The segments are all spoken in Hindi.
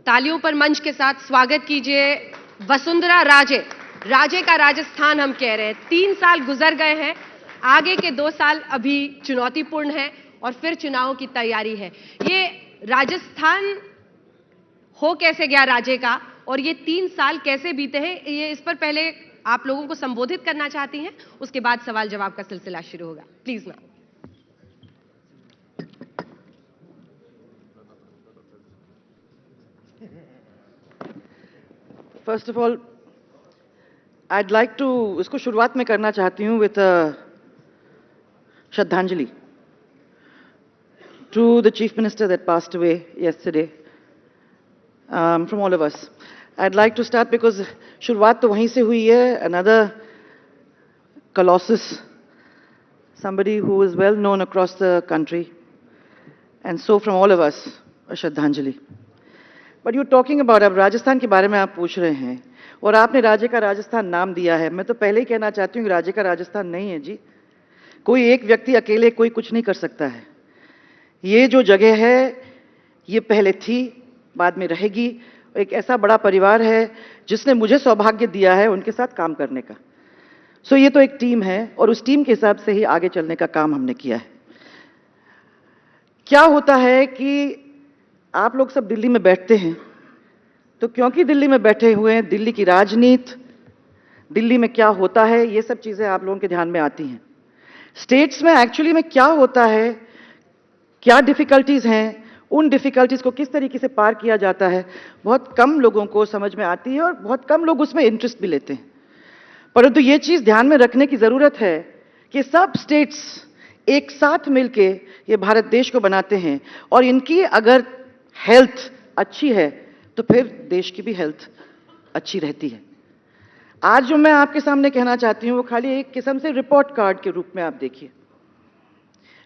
तालियों पर मंच के साथ स्वागत कीजिए वसुंधरा राजे। राजे का राजस्थान हम कह रहे हैं। 3 साल गुजर गए हैं, आगे के 2 साल अभी चुनौतीपूर्ण हैं और फिर चुनावों की तैयारी है। ये राजस्थान हो कैसे गया राजे का और ये 3 साल कैसे बीते हैं, ये इस पर पहले आप लोगों को संबोधित करना चाहती हैं, उसके बाद सवाल जवाब का सिलसिला शुरू होगा। Please ma'am. First of all I'd like to इसको शुरुआत में करना चाहती हूँ with श्रद्धांजलि to the Chief Minister that passed away yesterday from all of us. I'd like to start because शुरुआत तो वहीं से हुई है. Another colossus, somebody who is well known across the country, and so from all of us a श्रद्धांजलि. But you're talking about, अब राजस्थान के बारे में आप पूछ रहे हैं और आपने राज्य का राजस्थान नाम दिया है. मैं तो पहले ही कहना चाहती हूँ कि राज्य का राजस्थान नहीं है जी. कोई एक व्यक्ति अकेले कोई कुछ नहीं कर सकता है. ये जो जगह है ये पहले थी, बाद में रहेगी. एक ऐसा बड़ा परिवार है जिसने मुझे सौभाग्य दिया है उनके साथ काम करने का. सो ये तो एक टीम है और उस टीम के हिसाब से ही आगे चलने का काम हमने किया है. क्या होता है कि आप लोग सब दिल्ली में बैठते हैं तो क्योंकि दिल्ली में बैठे हुए हैं, दिल्ली की राजनीति, दिल्ली में क्या होता है, ये सब चीजें आप लोगों के ध्यान में आती हैं. स्टेट्स में एक्चुअली में क्या होता है, क्या डिफिकल्टीज हैं, उन डिफिकल्टीज को किस तरीके से पार किया जाता है, बहुत कम लोगों को समझ में आती है और बहुत कम लोग उसमें इंटरेस्ट भी लेते हैं. परंतु ये चीज ध्यान में रखने की जरूरत है कि सब स्टेट्स एक साथ मिलके ये भारत देश को बनाते हैं और इनकी अगर हेल्थ अच्छी है तो फिर देश की भी हेल्थ अच्छी रहती है. आज जो मैं आपके सामने कहना चाहती हूं वो खाली एक किस्म से रिपोर्ट कार्ड के रूप में आप देखिए.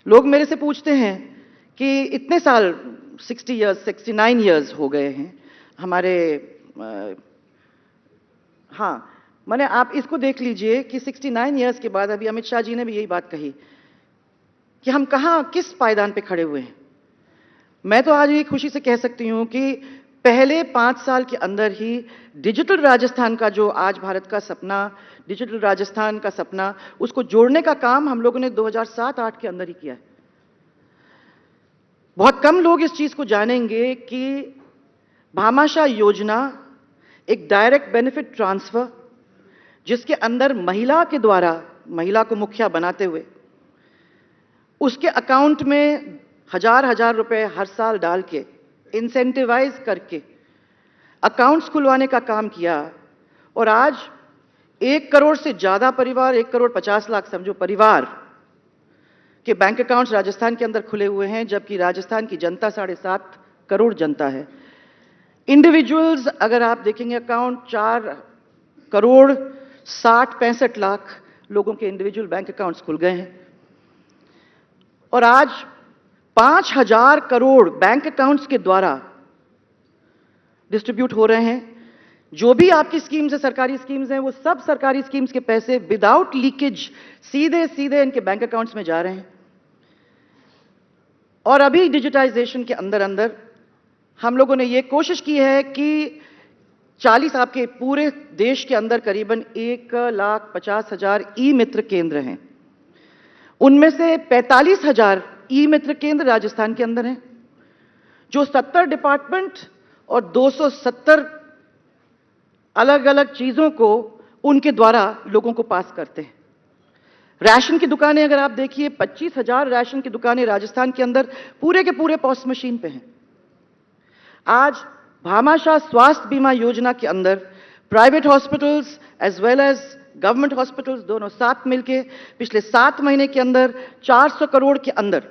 लोग मेरे से पूछते हैं कि इतने साल 60 इयर्स 69 इयर्स हो गए हैं हमारे हाँ मैंने आप इसको देख लीजिए कि 69 इयर्स के बाद अभी अमित शाह जी ने भी यही बात कही कि हम कहां किस पायदान पे खड़े हुए हैं. मैं तो आज ये खुशी से कह सकती हूं कि पहले 5 साल के अंदर ही डिजिटल राजस्थान का जो आज भारत का सपना, डिजिटल राजस्थान का सपना, उसको जोड़ने का काम हम लोगों ने 2007-8 के अंदर ही किया है. बहुत कम लोग इस चीज को जानेंगे कि भामाशाह योजना एक डायरेक्ट बेनिफिट ट्रांसफर जिसके अंदर महिला के द्वारा, महिला को मुखिया बनाते हुए उसके अकाउंट में हजार रुपए हर साल डाल के इंसेंटिवाइज करके अकाउंट्स खुलवाने का काम किया. और आज 1 करोड़ से ज्यादा परिवार, 1 करोड़ 50 लाख समझो परिवार के बैंक अकाउंट्स राजस्थान के अंदर खुले हुए हैं, जबकि राजस्थान की जनता 7.5 करोड़ जनता है. इंडिविजुअल्स अगर आप देखेंगे अकाउंट 4 करोड़ 65 लाख लोगों के इंडिविजुअल बैंक अकाउंट्स खुल गए हैं. और आज 5000 करोड़ बैंक अकाउंट्स के द्वारा डिस्ट्रीब्यूट हो रहे हैं. जो भी आपकी स्कीम्स है, सरकारी स्कीम्स हैं, वो सब सरकारी स्कीम्स के पैसे विदाउट लीकेज सीधे सीधे इनके बैंक अकाउंट्स में जा रहे हैं. और अभी डिजिटाइजेशन के अंदर अंदर हम लोगों ने ये कोशिश की है कि 40 आपके पूरे देश के अंदर करीबन 1,50,000 ई मित्र केंद्र हैं. उनमें से 45,000 ई मित्र केंद्र राजस्थान के अंदर हैं, जो 70 डिपार्टमेंट और 270 अलग अलग चीजों को उनके द्वारा लोगों को पास करते हैं. राशन की दुकानें अगर आप देखिए 25,000 राशन की दुकानें राजस्थान के अंदर पूरे के पूरे पॉस मशीन पे हैं. आज भामाशाह स्वास्थ्य बीमा योजना के अंदर private hospitals as well as government hospitals दोनों साथ मिलके पिछले 7 महीने के अंदर 400 करोड़ के अंदर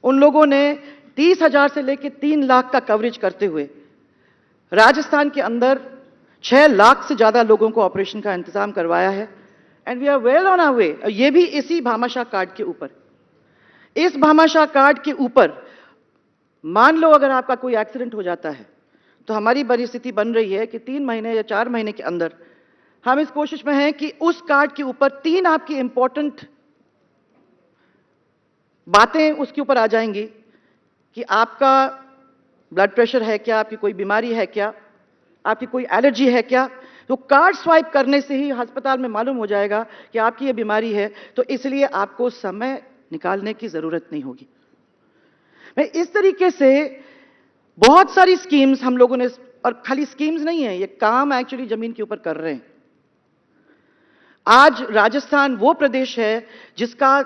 उन लोगों ने 30,000 से लेकर 3 लाख का कवरेज करते हुए राजस्थान के अंदर 6 लाख से ज्यादा लोगों को ऑपरेशन का इंतजाम करवाया है. And we are well on our way. ये भी इसी भामाशाह कार्ड के ऊपर. इस भामाशाह कार्ड के ऊपर मान लो अगर आपका कोई एक्सीडेंट हो जाता है तो हमारी परिस्थिति बन रही है कि 3 महीने या 4 महीने के अंदर हम इस कोशिश में हैं कि उस कार्ड के ऊपर 3 आपकी इंपॉर्टेंट बातें उसके ऊपर आ जाएंगी कि आपका ब्लड प्रेशर है क्या, आपकी कोई बीमारी है क्या, आपकी कोई एलर्जी है क्या, तो कार्ड स्वाइप करने से ही अस्पताल में मालूम हो जाएगा कि आपकी ये बीमारी है, तो इसलिए आपको समय निकालने की जरूरत नहीं होगी। मैं इस तरीके से बहुत सारी स्कीम्स हम लोगों ने, और खाली स्कीम्स नहीं है, ये काम एक्चुअली जमीन के ऊपर कर रहे हैं। आज राजस्थान वो प्रदेश है जिसका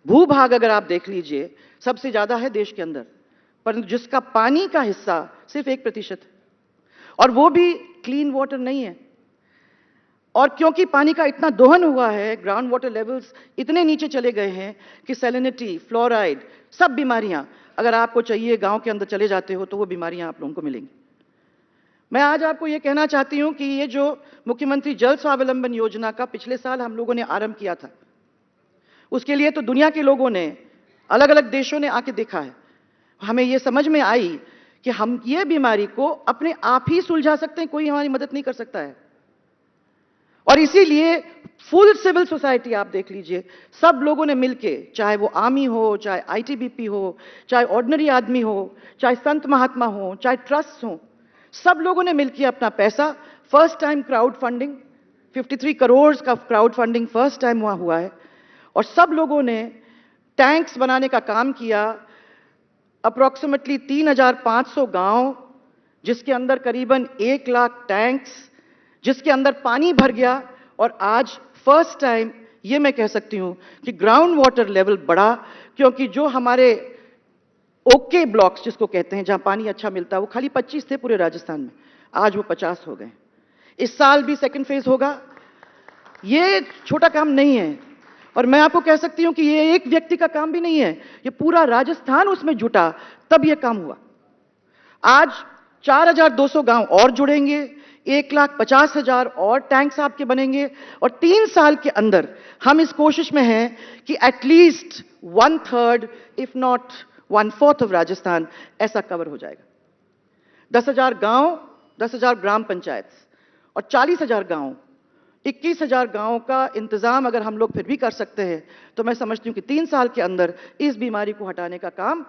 भूभाग अगर आप देख लीजिए सबसे ज्यादा है देश के अंदर, परंतु जिसका पानी का हिस्सा सिर्फ 1% है, और वो भी क्लीन वाटर नहीं है। और क्योंकि पानी का इतना दोहन हुआ है, ग्राउंड वाटर लेवल्स इतने नीचे चले गए हैं कि सैलिनिटी, फ्लोराइड, सब बीमारियां अगर आपको चाहिए गांव के अंदर चले जाते हो तो वो बीमारियां आप लोगों को मिलेंगी। मैं आज आपको ये कहना चाहती हूं कि ये जो मुख्यमंत्री जल स्वावलंबन योजना का पिछले साल हम लोगों ने आरंभ किया था, उसके लिए तो दुनिया के लोगों ने, अलग अलग देशों ने आके देखा है। हमें ये समझ में आई कि हम ये बीमारी को अपने आप ही सुलझा सकते हैं, कोई हमारी मदद नहीं कर सकता है। और इसीलिए फुल सिविल सोसाइटी आप देख लीजिए, सब लोगों ने मिलके, चाहे वो आर्मी हो, चाहे आईटीबीपी हो, चाहे ऑर्डिनरी आदमी हो, चाहे संत महात्मा हो, चाहे ट्रस्ट हो, सब लोगों ने मिलकर अपना पैसा, first time crowd funding, 53 crore का क्राउड फंडिंग फर्स्ट टाइम वहां हुआ है, और सब लोगों ने टैंक्स बनाने का काम किया। अप्रोक्सीमेटली 3,500 गांव, जिसके अंदर करीबन 1 लाख टैंक्स, जिसके अंदर पानी भर गया, और आज फर्स्ट टाइम ये मैं कह सकती हूं कि ग्राउंड वाटर लेवल बढ़ा, क्योंकि जो हमारे ओके ब्लॉक्स जिसको कहते हैं, जहां पानी अच्छा मिलता है, वो खाली 25 थे पूरे राजस्थान में, आज वो 50 हो गए। इस साल भी सेकंड फेज होगा। ये छोटा काम नहीं है, और मैं आपको कह सकती हूं कि ये एक व्यक्ति का काम भी नहीं है, ये पूरा राजस्थान उसमें जुटा तब ये काम हुआ। आज 4,200 गांव और जुड़ेंगे, 1,50,000 और टैंक्स आपके बनेंगे, और 3 साल के अंदर हम इस कोशिश में हैं कि at least 1/3 if not 1/4 of Rajasthan ऐसा कवर हो जाएगा। 10,000 गांव, 10,000 ग्राम पंचायत और 40,000 गांव, 21,000 गांवों का इंतजाम अगर हम लोग फिर भी कर सकते हैं, तो मैं समझती हूं कि 3 साल के अंदर इस बीमारी को हटाने का काम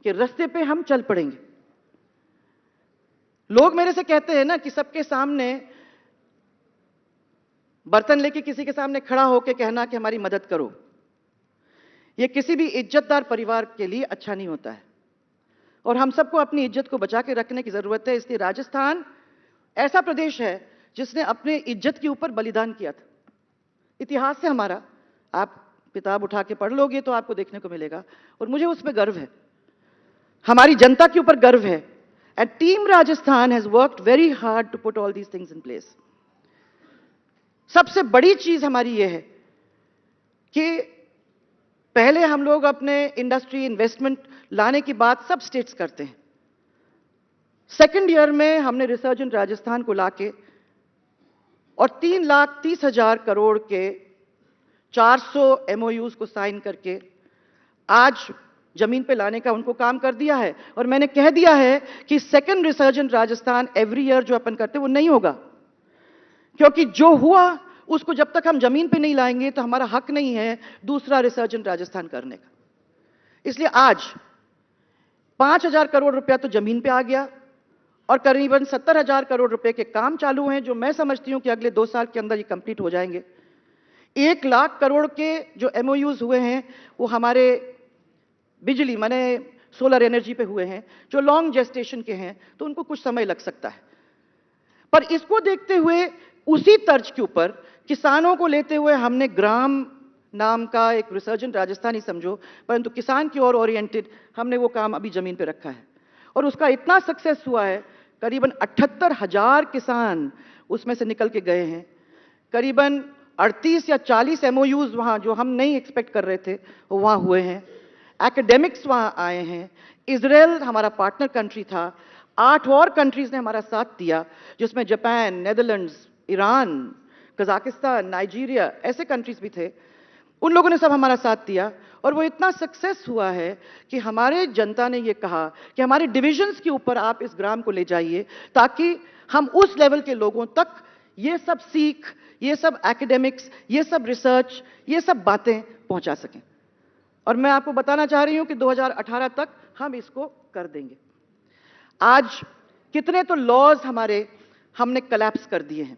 के रास्ते पे हम चल पड़ेंगे। लोग मेरे से कहते हैं ना कि सबके सामने बर्तन लेके किसी के सामने खड़ा होकर कहना कि हमारी मदद करो, यह किसी भी इज्जतदार परिवार के लिए अच्छा नहीं होता है, और हम सबको अपनी इज्जत को बचा के रखने की जरूरत है। इसलिए राजस्थान ऐसा प्रदेश है जिसने अपने इज्जत के ऊपर बलिदान किया था। इतिहास से हमारा, आप किताब उठा के पढ़ लोगे तो आपको देखने को मिलेगा, और मुझे उस पर गर्व है, हमारी जनता के ऊपर गर्व है। And team Rajasthan has worked very hard to put all these things in place. सबसे बड़ी चीज हमारी यह है कि पहले हम लोग अपने इंडस्ट्री इन्वेस्टमेंट लाने की बात सब स्टेट्स करते हैं। सेकेंड ईयर में हमने रिसर्जेंट राजस्थान को लाके और 3,30,000 करोड़ के 400 MOUs को साइन करके आज जमीन पे लाने का उनको काम कर दिया है। और मैंने कह दिया है कि second resurgent Rajasthan every year जो अपन करते हैं वो नहीं होगा, क्योंकि जो हुआ उसको जब तक हम जमीन पे नहीं लाएंगे तो हमारा हक नहीं है दूसरा रिसर्जेंट राजस्थान करने का। इसलिए आज 5,000 करोड़ रुपया तो जमीन पे आ गया, और करीबन 70,000 करोड़ रुपए के काम चालू हैं, जो मैं समझती हूं कि अगले 2 साल के अंदर ये कंप्लीट हो जाएंगे। 1 लाख करोड़ के जो MOUs हुए हैं वो हमारे बिजली माने सोलर एनर्जी पे हुए हैं, जो लॉन्ग जेस्टेशन के हैं, तो उनको कुछ समय लग सकता है। पर इसको देखते हुए उसी तर्ज के ऊपर किसानों को लेते हुए हमने ग्राम नाम का एक रिसर्जेंट राजस्थान ही समझो, परंतु किसान की ओर ओरिएंटेड हमने वो काम अभी जमीन पे रखा है, और उसका इतना सक्सेस हुआ है, करीबन 78,000 किसान उसमें से निकल के गए हैं। करीबन 38 या 40 MOUs वहां जो हम नहीं एक्सपेक्ट कर रहे थे वो वहां हुए हैं। एकेडमिक्स वहां आए हैं। इजराइल हमारा पार्टनर कंट्री था, 8 और कंट्रीज ने हमारा साथ दिया, जिसमें Japan, Netherlands, Iran, Kazakhstan, Nigeria, ऐसे कंट्रीज भी थे। उन लोगों ने सब हमारा साथ दिया, और वो इतना सक्सेस हुआ है कि हमारे जनता ने ये कहा कि हमारे डिविजन्स के ऊपर आप इस ग्राम को ले जाइए, ताकि हम उस लेवल के लोगों तक ये सब सीख, ये सब एकेडमिक्स, ये सब रिसर्च, ये सब बातें पहुंचा सकें। और मैं आपको बताना चाह रही हूं कि 2018 तक हम इसको कर देंगे। आज कितने तो लॉज हमारे हमने कलैप्स कर दिए हैं,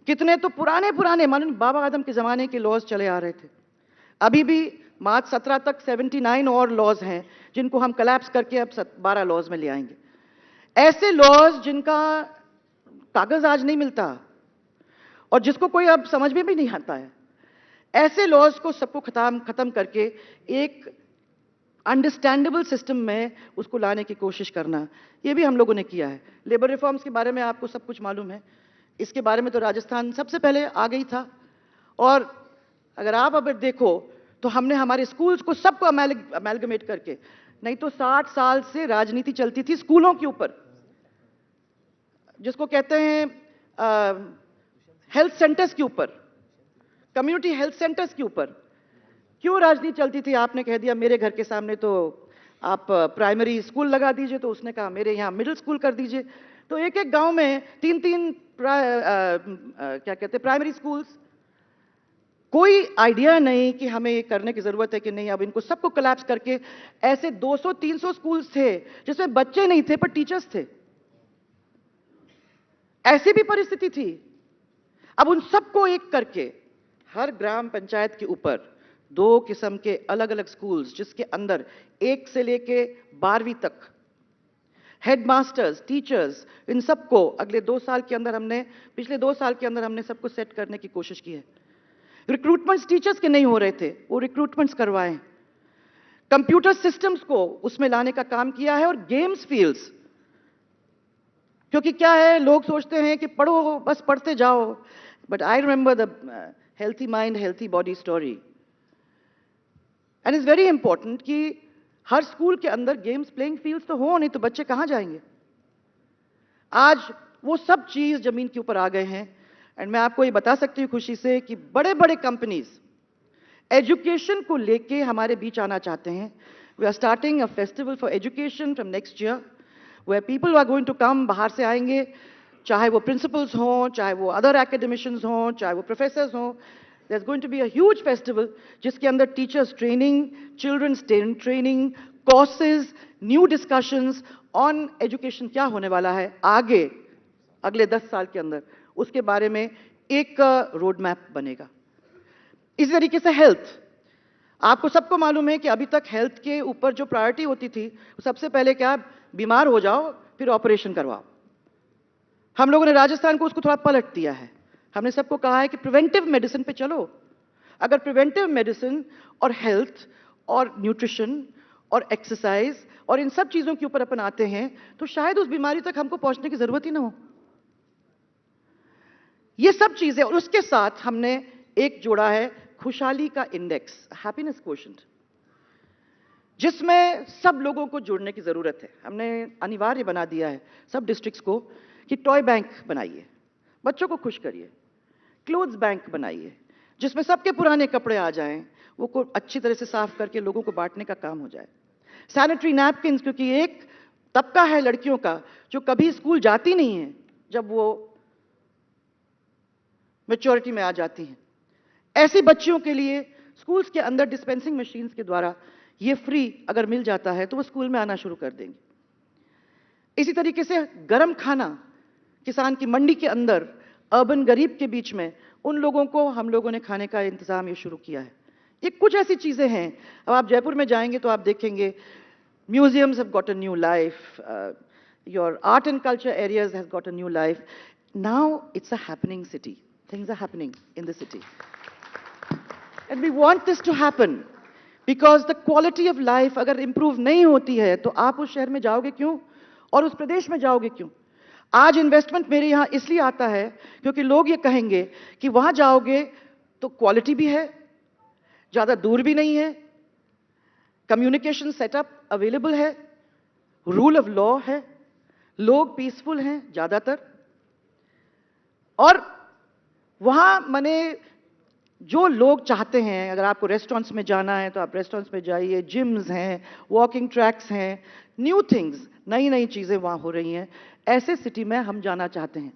कितने तो पुराने पुराने मानो बाबा आदम के जमाने के लॉज चले आ रहे थे। अभी भी मार्च 17 तक 79 और लॉज हैं जिनको हम कलैप्स करके अब 12 लॉज में ले आएंगे। ऐसे लॉज जिनका कागज आज नहीं मिलता और जिसको कोई अब समझ में भी नहीं आता है, ऐसे लॉज को सबको खत्म करके एक अंडरस्टैंडेबल सिस्टम में उसको लाने की कोशिश करना, ये भी हम लोगों ने किया है। लेबर रिफॉर्म्स के बारे में आपको सब कुछ मालूम है, इसके बारे में तो राजस्थान सबसे पहले आ गई था। और अगर आप अब देखो तो हमने हमारे स्कूल्स को सबको अमेलगमेट करके, नहीं तो 60 साल से राजनीति चलती थी स्कूलों के ऊपर, जिसको कहते हैं हेल्थ सेंटर्स के ऊपर, कम्युनिटी हेल्थ सेंटर्स के ऊपर। क्यों राजनीति चलती थी? आपने कह दिया मेरे घर के सामने तो आप प्राइमरी स्कूल लगा दीजिए, तो उसने कहा मेरे यहाँ मिडिल स्कूल कर दीजिए। तो एक एक गांव में 3-3 क्या कहते हैं प्राइमरी स्कूल्स। कोई आइडिया नहीं कि हमें ये करने की जरूरत है कि नहीं। अब इनको सबको कोलैप्स करके ऐसे 200-300 स्कूल्स थे जिसमें बच्चे नहीं थे पर टीचर्स थे, ऐसी भी परिस्थिति थी। अब उन सबको एक करके हर ग्राम पंचायत के ऊपर 2 किस्म के अलग अलग स्कूल्स, जिसके अंदर 1 से लेके 12वीं तक हेडमास्टर्स, टीचर्स, इन सबको अगले 2 साल के अंदर पिछले 2 साल के अंदर हमने सबको सेट करने की कोशिश की है। रिक्रूटमेंट्स टीचर्स के नहीं हो रहे थे, वो रिक्रूटमेंट्स करवाएं। कंप्यूटर सिस्टम्स को उसमें लाने का काम किया है। और गेम्स फील्ड्स, क्योंकि क्या है, लोग सोचते हैं कि पढ़ो, बस पढ़ते जाओ, but I remember the healthy mind healthy body story, and it's very important कि हर स्कूल के अंदर गेम्स प्लेइंग फील्ड्स तो हो, नहीं तो बच्चे कहां जाएंगे। आज वो सब चीज जमीन के ऊपर आ गए हैं। एंड मैं आपको ये बता सकती हूँ खुशी से कि बड़े बड़े कंपनीज एजुकेशन को लेके हमारे बीच आना चाहते हैं। We are starting a festival for education from next year, where people are going to come, बाहर से आएंगे, चाहे वो प्रिंसिपल्स हों, चाहे वो अदर एकेडमिशियंस हों, चाहे वो प्रोफेसर्स हों। There's going to be a huge festival जिसके अंदर teachers training, childrens training, courses, new discussions on education क्या होने वाला है आगे अगले 10 साल के अंदर, उसके बारे में एक रोड मैप बनेगा। इस तरीके से हेल्थ, आपको सबको मालूम है कि अभी तक हेल्थ के ऊपर जो प्रायोरिटी होती थी, सबसे पहले क्या, बीमार हो जाओ फिर ऑपरेशन करवाओ। हम लोगों ने राजस्थान को उसको थोड़ा पलट दिया है। हमने सबको कहा है कि प्रिवेंटिव मेडिसिन पे चलो। अगर प्रिवेंटिव मेडिसिन और हेल्थ और न्यूट्रिशन और एक्सरसाइज और इन सब चीजों के ऊपर अपन आते हैं तो शायद उस बीमारी तक हमको पहुंचने की जरूरत ही ना हो। ये सब चीजें, और उसके साथ हमने एक जोड़ा है खुशहाली का इंडेक्स, हैप्पीनेस क्वोशेंट, जिसमें सब लोगों को जोड़ने की जरूरत है। हमने अनिवार्य बना दिया है सब डिस्ट्रिक्ट्स को कि टॉय बैंक बनाइए, बच्चों को खुश करिए। क्लोथ्स बैंक बनाइए जिसमें सबके पुराने कपड़े आ जाएं, वो को अच्छी तरह से साफ करके लोगों को बांटने का काम हो जाए। सैनिटरी नैपकिन्स, क्योंकि एक तबका है लड़कियों का जो कभी स्कूल जाती नहीं है, जब वो मैच्योरिटी में आ जाती हैं, ऐसी बच्चियों के लिए स्कूल्स के अंदर डिस्पेंसिंग मशीन्स के द्वारा ये फ्री अगर मिल जाता है तो वो स्कूल में आना शुरू कर देंगे। इसी तरीके से गर्म खाना, किसान की मंडी के अंदर अर्बन गरीब के बीच में उन लोगों को हम लोगों ने खाने का इंतजाम ये शुरू किया है। ये कुछ ऐसी चीजें हैं। अब आप जयपुर में जाएंगे तो आप देखेंगे museums have got a new life, your art and culture areas has got a new life. Now it's a happening city, things are happening in the city and we want this to happen because the quality of life अगर इंप्रूव नहीं होती है तो आप उस शहर में जाओगे क्यों और उस प्रदेश में जाओगे क्यों। आज इन्वेस्टमेंट मेरे यहां इसलिए आता है क्योंकि लोग ये कहेंगे कि वहां जाओगे तो क्वालिटी भी है, ज्यादा दूर भी नहीं है, कम्युनिकेशन सेटअप अवेलेबल है, रूल ऑफ लॉ है, लोग पीसफुल हैं ज्यादातर, और वहां माने जो लोग चाहते हैं, अगर आपको रेस्टोरेंट्स में जाना है तो आप रेस्टोरेंट्स में जाइए, जिम्स हैं, वॉकिंग ट्रैक्स हैं, न्यू थिंग्स, नई नई चीजें वहां हो रही हैं। ऐसे सिटी में हम जाना चाहते हैं।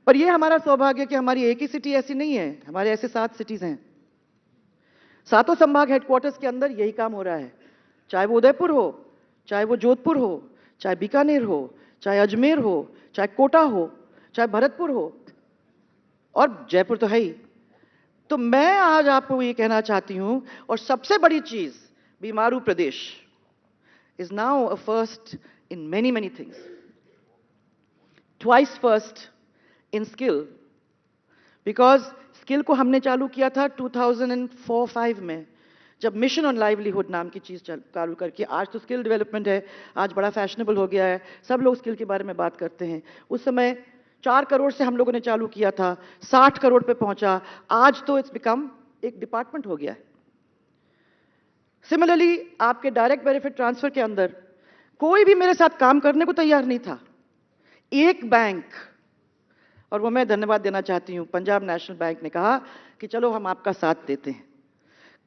पर यह हमारा सौभाग्य कि हमारी एक ही सिटी ऐसी नहीं है, हमारे ऐसे 7 सिटीज हैं। 7 संभाग हेडक्वार्टर्स के अंदर यही काम हो रहा है, चाहे वो उदयपुर हो, चाहे वो जोधपुर हो, चाहे बीकानेर हो, चाहे अजमेर हो, चाहे कोटा हो, चाहे भरतपुर हो, और जयपुर तो है ही। तो मैं आज आपको ये कहना चाहती हूं, और सबसे बड़ी चीज, बीमारू प्रदेश is now a first in many, many things. Twice first in skill. Because skill को हमने चालू किया था 2004-5 में, जब मिशन ऑन लाइवलीहुड नाम की चीज चालू करके। आज तो स्किल डेवलपमेंट है, आज बड़ा फैशनेबल हो गया है, सब लोग स्किल के बारे में बात करते हैं। उस समय 4 करोड़ से हम लोगों ने चालू किया था, 60 करोड़ पे पहुंचा, आज तो इट्स बिकम एक डिपार्टमेंट हो गया है। सिमिलरली आपके डायरेक्ट बेनिफिट ट्रांसफर के अंदर कोई भी मेरे साथ काम करने को तैयार नहीं था। एक बैंक, और वो मैं धन्यवाद देना चाहती हूं, पंजाब नेशनल बैंक ने कहा कि चलो हम आपका साथ देते हैं।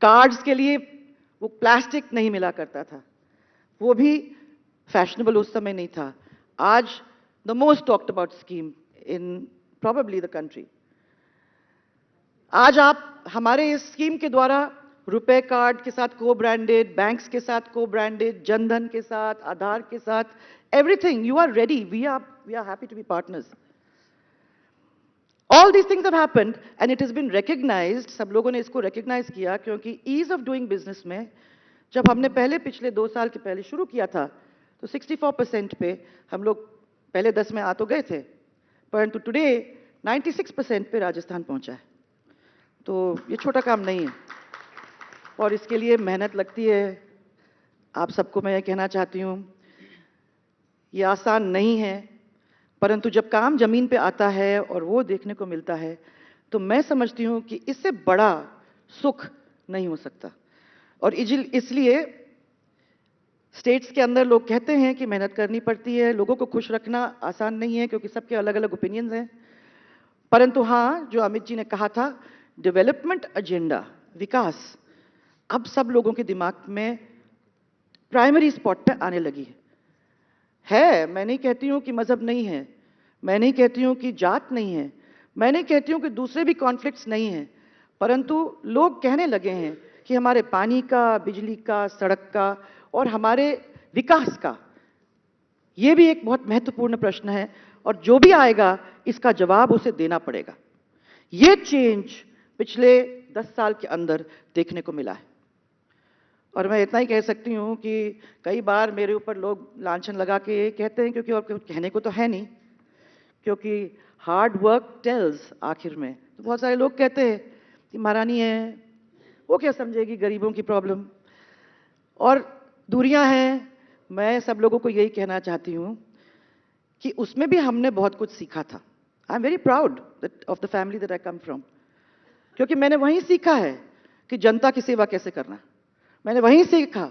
कार्ड्स के लिए वो प्लास्टिक नहीं मिला करता था, वो भी फैशनेबल उस समय नहीं था। आज the most talked about scheme in probably the country. आज आप हमारे इस स्कीम के द्वारा रुपए कार्ड के साथ को ब्रांडेड, बैंक्स के साथ को ब्रांडेड, जनधन के साथ, आधार के साथ, everything, you are ready, we are happy to be partners. All these things have happened and it has been recognised. सब लोगों ने इसको रिकॉग्नाइज किया, क्योंकि ईज ऑफ डूइंग बिजनेस में जब हमने पिछले 2 साल के पहले शुरू किया था, तो 64% पे हम लोग पहले 10 में आ तो गए थे, परंतु टुडे 96% पे राजस्थान पहुंचा है। तो ये छोटा काम नहीं है, और इसके लिए मेहनत लगती है। आप सबको मैं ये कहना चाहती हूँ, ये आसान नहीं है, परंतु जब काम जमीन पे आता है और वो देखने को मिलता है, तो मैं समझती हूँ कि इससे बड़ा सुख नहीं हो सकता। और इसलिए स्टेट्स के अंदर लोग कहते हैं कि मेहनत करनी पड़ती है, लोगों को खुश रखना आसान नहीं है, क्योंकि सबके अलग अलग ओपिनियंस हैं। परंतु हाँ, जो अमित जी ने कहा था, डेवलपमेंट एजेंडा, विकास, अब सब लोगों के दिमाग में प्राइमरी स्पॉट पे आने लगी है। मैं नहीं कहती हूं कि मजहब नहीं है, मैं नहीं कहती हूं कि जात नहीं है, मैं नहीं कहती हूं कि दूसरे भी कॉन्फ्लिक्ट्स नहीं हैं, परंतु लोग कहने लगे हैं कि हमारे पानी का, बिजली का, सड़क का और हमारे विकास का, यह भी एक बहुत महत्वपूर्ण प्रश्न है, और जो भी आएगा इसका जवाब उसे देना पड़ेगा। यह चेंज पिछले 10 साल के अंदर देखने को मिला है। और मैं इतना ही कह सकती हूँ कि कई बार मेरे ऊपर लोग लांछन लगा के ये कहते हैं, क्योंकि और कुछ कहने को तो है नहीं, क्योंकि हार्ड वर्क टेल्स। आखिर में तो बहुत सारे लोग कहते हैं कि महारानी है, वो क्या समझेगी गरीबों की प्रॉब्लम, और दूरियां हैं। मैं सब लोगों को यही कहना चाहती हूँ कि उसमें भी हमने बहुत कुछ सीखा था। I am very proud of the family that I come from, क्योंकि मैंने वहीं सीखा है कि जनता की सेवा कैसे करना। मैंने वहीं सीखा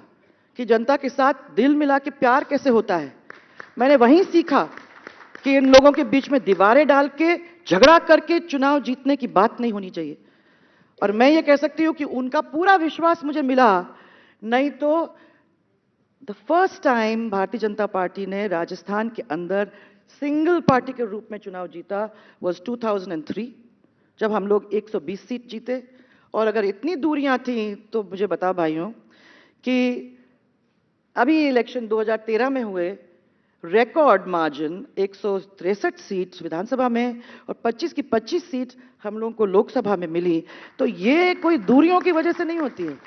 कि जनता के साथ दिल मिला के प्यार कैसे होता है। मैंने वहीं सीखा कि इन लोगों के बीच में दीवारें डाल के, झगड़ा करके चुनाव जीतने की बात नहीं होनी चाहिए। और मैं ये कह सकती हूं कि उनका पूरा विश्वास मुझे मिला, नहीं तो the first time Bharatiya Janata party ने राजस्थान के अंदर सिंगल पार्टी के रूप में चुनाव जीता वाज 2003, जब हम लोग 120 सीट जीते। और अगर इतनी दूरियां थी तो मुझे बता भाइयों कि अभी इलेक्शन 2013 में हुए, रिकॉर्ड मार्जिन 163 सीट विधानसभा में और 25 की 25 सीट हम लोगों को लोकसभा में मिली। तो ये कोई दूरियों की वजह से नहीं होती है।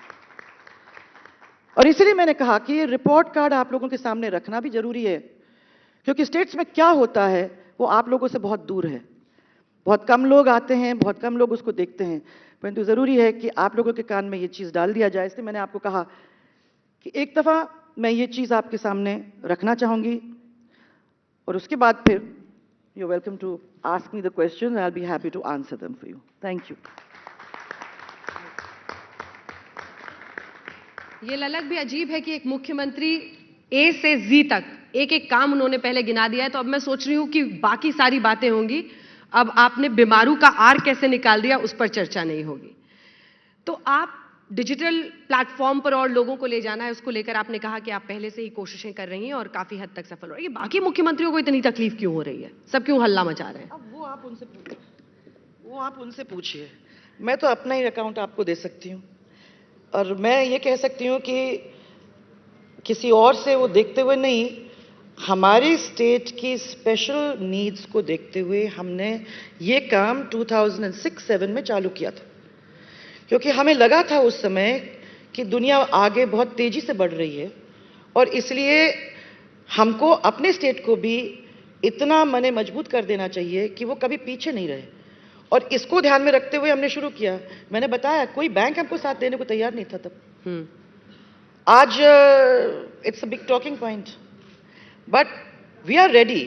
और इसलिए मैंने कहा कि ये रिपोर्ट कार्ड आप लोगों के सामने रखना भी जरूरी है, क्योंकि स्टेट्स में क्या होता है वो आप लोगों से बहुत दूर है। बहुत कम लोग आते हैं, बहुत कम लोग उसको देखते हैं, परंतु जरूरी है कि आप लोगों के कान में ये चीज डाल दिया जाए। इसलिए मैंने आपको कहा कि एक दफा मैं ये चीज आपके सामने रखना चाहूंगी, और उसके बाद फिर you welcome to ask me the question, I will be happy to answer them for you. Thank you. ये ललक भी अजीब है कि एक मुख्यमंत्री ए से जी तक एक एक काम उन्होंने पहले गिना दिया है, तो अब मैं सोच रही हूं कि बाकी सारी बातें होंगी। अब आपने बीमारू का आर कैसे निकाल दिया, उस पर चर्चा नहीं होगी। तो आप डिजिटल प्लेटफॉर्म पर और लोगों को ले जाना है, उसको लेकर आपने कहा कि आप पहले से ही कोशिशें कर रही हैं और काफी हद तक सफल हो रही है। बाकी मुख्यमंत्रियों को इतनी तकलीफ क्यों हो रही है, सब क्यों हल्ला मचा रहे हैं? अब वो आप उनसे पूछिए। मैं तो अपना ही अकाउंट आपको दे सकती हूँ, और मैं ये कह सकती हूँ कि किसी और से वो देखते हुए नहीं, हमारे स्टेट की स्पेशल नीड्स को देखते हुए हमने ये काम 2006-7 में चालू किया था, क्योंकि हमें लगा था उस समय कि दुनिया आगे बहुत तेजी से बढ़ रही है और इसलिए हमको अपने स्टेट को भी इतना मने मजबूत कर देना चाहिए कि वो कभी पीछे नहीं रहे। और इसको ध्यान में रखते हुए हमने शुरू किया। मैंने बताया कोई बैंक हमको साथ देने को तैयार नहीं था तब। आज it's a big talking point, but we are ready.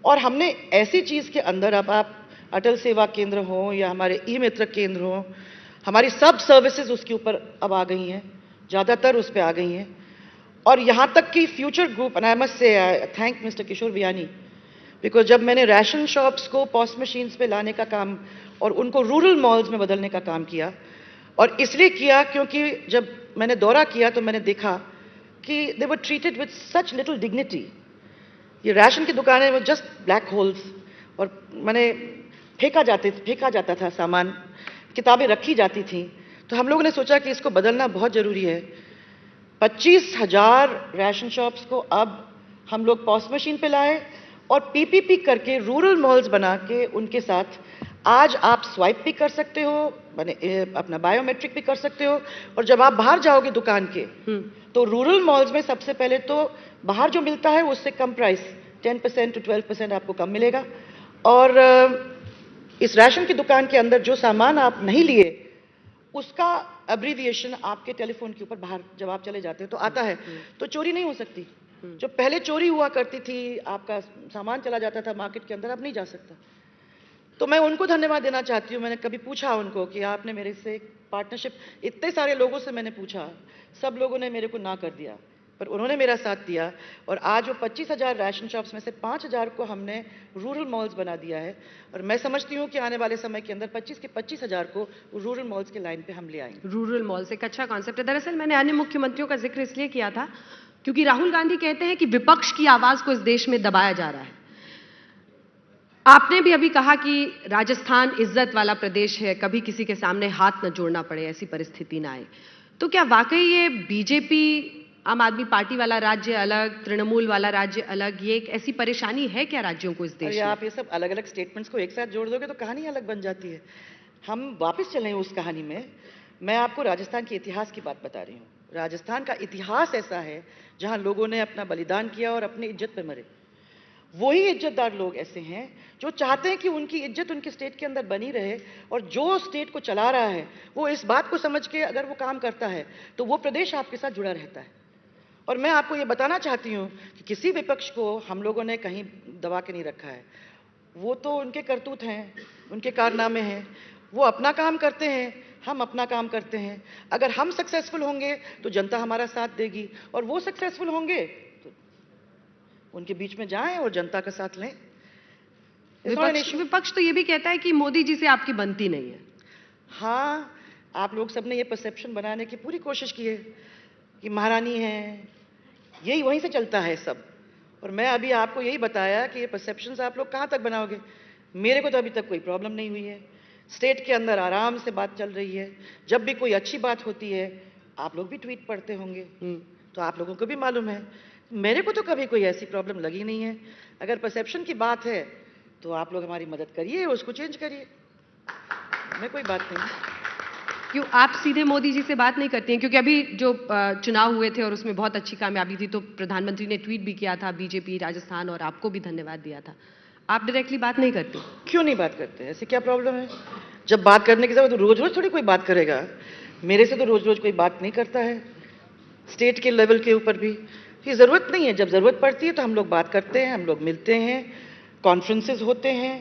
और हमने ऐसी चीज के अंदर, अब आप अटल सेवा केंद्र हो या हमारे ई मित्र केंद्र हो, हमारी सब सर्विसेज उसके ऊपर अब आ गई हैं, ज्यादातर उस पर आ गई हैं। और यहां तक कि Future Group, and I must say thank Mister Kishore Biyani, because जब मैंने राशन शॉप्स को पॉस मशीन्स पे लाने का काम और उनको रूरल मॉल्स में बदलने का काम किया, और इसलिए किया क्योंकि जब मैंने दौरा किया तो मैंने देखा कि they were treated with such little dignity. ये राशन की दुकानें वो जस्ट ब्लैक होल्स, और मैंने फेंका जाता था सामान, किताबें रखी जाती थी। तो हम लोगों ने सोचा कि इसको बदलना बहुत जरूरी है। 25,000 राशन शॉप्स को अब हम लोग पॉस मशीन पे लाए और पीपीपी करके रूरल मॉल्स बना के उनके साथ आज आप स्वाइप भी कर सकते हो, माने अपना बायोमेट्रिक भी कर सकते हो। और जब आप बाहर जाओगे दुकान के तो रूरल मॉल्स में सबसे पहले तो बाहर जो मिलता है उससे कम प्राइस, 10% to 12% आपको कम मिलेगा। और इस राशन की दुकान के अंदर जो सामान आप नहीं लिए उसका अब्रीविएशन आपके टेलीफोन के ऊपर बाहर जब आप चले जाते हो तो आता है, तो चोरी नहीं हो सकती। जो पहले चोरी हुआ करती थी, आपका सामान चला जाता था मार्केट के अंदर, अब नहीं जा सकता। तो मैं उनको धन्यवाद देना चाहती हूँ। मैंने कभी पूछा उनको कि आपने मेरे से पार्टनरशिप, इतने सारे लोगों से मैंने पूछा, सब लोगों ने मेरे को ना कर दिया, पर उन्होंने मेरा साथ दिया। और आज वो 25,000 राशन शॉप्स में से 5,000 को हमने रूरल मॉल्स बना दिया है। और मैं समझती हूँ कि आने वाले समय के अंदर 25 के 25,000 को रूरल मॉल्स के लाइन पे हम ले आएंगे। रूरल मॉल्स एक अच्छा कॉन्सेप्ट है। दरअसल मैंने अन्य मुख्यमंत्रियों का जिक्र इसलिए किया था क्योंकि राहुल गांधी कहते हैं कि विपक्ष की आवाज को इस देश में दबाया जा रहा है। आपने भी अभी कहा कि राजस्थान इज्जत वाला प्रदेश है, कभी किसी के सामने हाथ न जोड़ना पड़े, ऐसी परिस्थिति ना आए। तो क्या वाकई ये बीजेपी आम आदमी पार्टी वाला राज्य अलग, तृणमूल वाला राज्य अलग, ये एक ऐसी परेशानी है क्या राज्यों को इस देश में? आप ये सब अलग अलग स्टेटमेंट्स को एक साथ जोड़ दोगे तो कहानी अलग बन जाती है। हम वापस चलें उस कहानी में। मैं आपको राजस्थान के इतिहास की बात बता रही हूँ। राजस्थान का इतिहास ऐसा है जहां लोगों ने अपना बलिदान किया और अपनी इज्जत पे मरे। वही इज्जतदार लोग ऐसे हैं जो चाहते हैं कि उनकी इज्जत उनके स्टेट के अंदर बनी रहे, और जो स्टेट को चला रहा है वो इस बात को समझ के अगर वो काम करता है तो वो प्रदेश आपके साथ जुड़ा रहता है। और मैं आपको ये बताना चाहती हूँ कि किसी विपक्ष को हम लोगों ने कहीं दबा के नहीं रखा है। वो तो उनके करतूत हैं, उनके कारनामे हैं, वो अपना काम करते हैं, हम अपना काम करते हैं। अगर हम सक्सेसफुल होंगे तो जनता हमारा साथ देगी, और वो सक्सेसफुल होंगे तो उनके बीच में जाएं और जनता का साथ लें। विपक्ष तो ये भी कहता है कि मोदी जी से आपकी बनती नहीं है। हाँ, आप लोग सबने ये परसेप्शन बनाने की पूरी कोशिश की है कि महारानी है, यही वहीं से चलता है सब। और मैं अभी आपको यही बताया कि ये परसेप्शंस आप लोग कहाँ तक बनाओगे। मेरे को तो अभी तक कोई प्रॉब्लम नहीं हुई है। स्टेट के अंदर आराम से बात चल रही है। जब भी कोई अच्छी बात होती है, आप लोग भी ट्वीट पढ़ते होंगे, तो आप लोगों को भी मालूम है। मेरे को तो कभी कोई ऐसी प्रॉब्लम लगी नहीं है। अगर परसेप्शन की बात है तो आप लोग हमारी मदद करिए, उसको चेंज करिए, मैं कोई बात नहीं। क्यों आप सीधे मोदी जी से बात नहीं करती हैं? क्योंकि अभी जो चुनाव हुए थे और उसमें बहुत अच्छी कामयाबी थी, तो प्रधानमंत्री ने ट्वीट भी किया था बीजेपी राजस्थान, और आपको भी धन्यवाद दिया था। आप डायरेक्टली बात नहीं करते? क्यों नहीं बात करते? ऐसी क्या प्रॉब्लम है? जब बात करने की जरूरत तो रोज रोज थोड़ी कोई बात करेगा। मेरे से तो रोज रोज कोई बात नहीं करता है। स्टेट के लेवल के ऊपर भी ये जरूरत नहीं है। जब जरूरत पड़ती है तो हम लोग बात करते हैं, हम लोग मिलते हैं, कॉन्फ्रेंसेस होते हैं,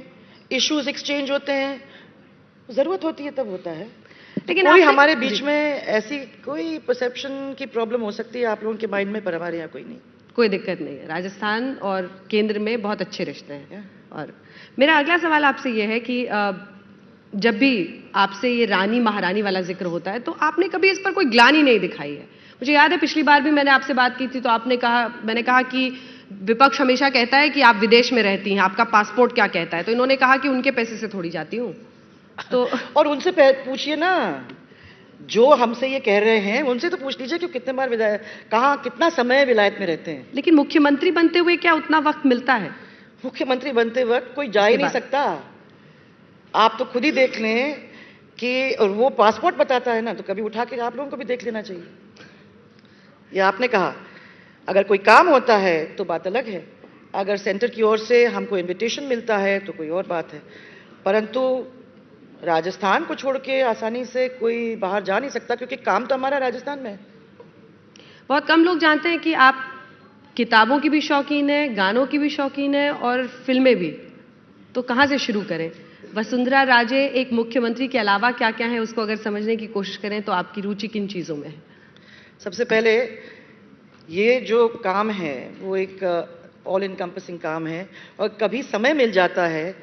इश्यूज एक्सचेंज होते हैं, जरूरत होती है तब होता है। लेकिन कोई हमारे बीच में ऐसी कोई परसेप्शन की प्रॉब्लम हो सकती है आप लोगों के माइंड में, पर हमारे यहाँ कोई नहीं। कोई दिक्कत नहीं है। राजस्थान और केंद्र में बहुत अच्छे रिश्ते हैं। और मेरा अगला सवाल आपसे ये है कि जब भी आपसे ये रानी महारानी वाला जिक्र होता है तो आपने कभी इस पर कोई ग्लानि नहीं दिखाई है। मुझे याद है पिछली बार भी मैंने आपसे बात की थी तो आपने कहा, मैंने कहा कि विपक्ष हमेशा कहता है कि आप विदेश में रहती हैं, आपका पासपोर्ट क्या कहता है, तो इन्होंने कहा कि उनके पैसे से थोड़ी जाती हूँ। तो और उनसे पूछिए ना, जो हमसे ये कह रहे हैं उनसे तो पूछ लीजिए कि कितने बार विधायक कहाँ कितना समय विलायत में रहते हैं। लेकिन मुख्यमंत्री बनते हुए क्या उतना वक्त मिलता है? मुख्यमंत्री बनते वक्त कोई जा ही नहीं सकता। आप तो खुद ही देख लें कि और वो पासपोर्ट बताता है ना, तो कभी उठा के आप लोगों को भी देख लेना चाहिए। या आपने कहा अगर कोई काम होता है तो बात अलग है, अगर सेंटर की ओर से हमको इनविटेशन मिलता है तो कोई और बात है, परंतु राजस्थान को छोड़ के आसानी से कोई बाहर जा नहीं सकता क्योंकि काम तो हमारा राजस्थान में है। बहुत कम लोग जानते हैं कि आप किताबों की भी शौकीन है, गानों की भी शौकीन है और फिल्में भी। तो कहाँ से शुरू करें? वसुंधरा राजे एक मुख्यमंत्री के अलावा क्या क्या है उसको अगर समझने की कोशिश करें तो आपकी रुचि किन चीजों में है? सबसे पहले ये जो काम है वो एक ऑल इनकम्पसिंग काम है और कभी समय मिल जाता है